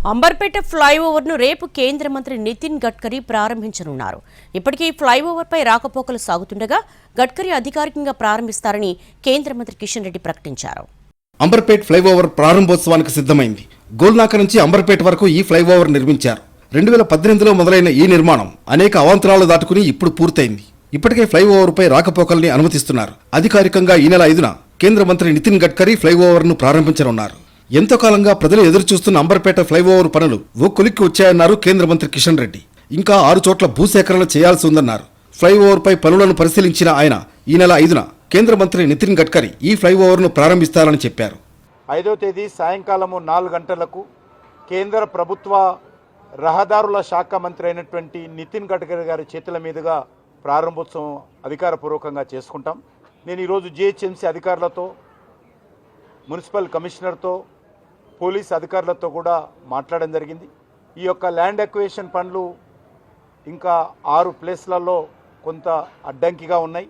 అంబర్పేట ఫ్లైఓవర్ను రేపు కేంద్ర మంత్రి నితిన్ గడ్కరీ ప్రారంభించనున్నారు. ఇప్పటికీ ఫ్లైఓవర్పై రాకపోకలు సాగుతుండగా గడ్కరీ అధికారికంగా ప్రారంభిస్తారని కేంద్ర మంత్రి కిషన్ రెడ్డి ప్రకటించారు. అంబర్పేట్ ఫ్లైఓవర్ ప్రారంభోత్సవానికి సిద్ధమైంది. గోల్నాక నుంచి అంబర్పేట వరకు ఈ ఫ్లైఓవర్ నిర్మించారు. 2018లో మొదలైన ఈ నిర్మాణం అనేక అవాంతరాలు దాటుకుని ఇప్పుడు పూర్తయింది. ఇప్పటికే ఫ్లైఓవర్పై రాకపోకల్ని అనుమతిస్తున్నారు. అధికారికంగా ఈ నెల 5న కేంద్ర మంత్రి నితిన్ గడ్కరీ ఫ్లైఓవర్ను ప్రారంభించనున్నారు. ఎంతో కాలంగా ప్రజలు ఎదురుచూస్తున్న అంబర్పేట ఫ్లైఓవర్ పనులు ఓ కొలిక్కి వచ్చాయన్నారు కేంద్ర మంత్రి కిషన్ రెడ్డి. ఇంకా 6 చోట్ల భూసేకరణ చేయాల్సి ఉందన్నారు. ఫ్లైఓవర్పై పనులను పరిశీలించిన ఆయన ఈ నెల 5న కేంద్ర మంత్రి నితిన్ గడ్కరీ ఈ ఫ్లైఓవర్ను ప్రారంభిస్తారని చెప్పారు. 5వ తేదీ సాయంకాలము 4 గంటలకు కేంద్ర ప్రభుత్వ రహదారుల శాఖ మంత్రి అయినటువంటి నితిన్ గడ్కరీ గారి చేతుల మీదుగా ప్రారంభోత్సవం అధికారపూర్వకంగా చేసుకుంటాం. నేను ఈరోజు జిహెచ్ఎంసీ అధికారులతో, మున్సిపల్ కమిషనర్తో, పోలీస్ అధికారులతో కూడా మాట్లాడడం జరిగింది. ఈ యొక్క ల్యాండ్ అక్విజిషన్ పనులు ఇంకా 6 ప్లేస్లలో కొంత అడ్డంకిగా ఉన్నాయి.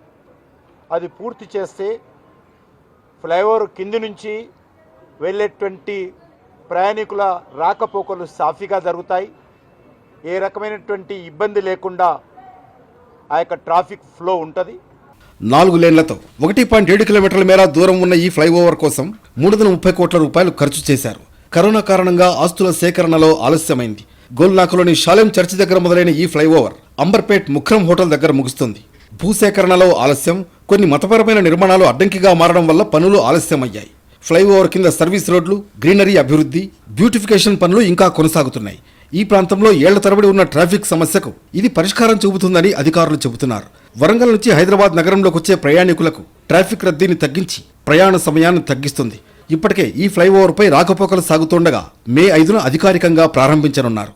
అది పూర్తి చేస్తే ఫ్లైఓవర్ కింది నుంచి వెళ్ళేటువంటి ప్రయాణికుల రాకపోకలు సాఫీగా జరుగుతాయి. ఏ రకమైనటువంటి ఇబ్బంది లేకుండా ఆ యొక్క ట్రాఫిక్ ఫ్లో ఉంటుంది. 4 లేన్లతో 1.7 కిలోమీటర్ల మేర దూరం ఉన్న ఈ ఫ్లైఓవర్ కోసం 330 కోట్ల రూపాయలు ఖర్చు చేశారు. కరోనా కారణంగా ఆస్తుల సేకరణలో ఆలస్యమైంది. గోల్నాకలోని షాలెం చర్చి దగ్గర మొదలైన ఈ ఫ్లైఓవర్ అంబర్పేట్ ముఖ్రం హోటల్ దగ్గర ముగుస్తుంది. భూసేకరణలో ఆలస్యం, కొన్ని మతపరమైన నిర్మాణాలు అడ్డంకిగా మారడం వల్ల పనులు ఆలస్యమయ్యాయి. ఫ్లైఓవర్ కింద సర్వీస్ రోడ్లు, గ్రీనరీ అభివృద్ధి, బ్యూటిఫికేషన్ పనులు ఇంకా కొనసాగుతున్నాయి. ఈ ప్రాంతంలో ఏళ్ల తరబడి ఉన్న ట్రాఫిక్ సమస్యకు ఇది పరిష్కారం చూపుతుందని అధికారులు చెబుతున్నారు. వరంగల్ నుంచి హైదరాబాద్ నగరంలోకి వచ్చే ప్రయాణికులకు ట్రాఫిక్ రద్దీని తగ్గించి ప్రయాణ సమయాన్ని తగ్గిస్తుంది. ఇప్పటికే ఈ ఫ్లైఓవర్పై రాకపోకలు సాగుతుండగా మే 5న అధికారికంగా ప్రారంభించనున్నారు.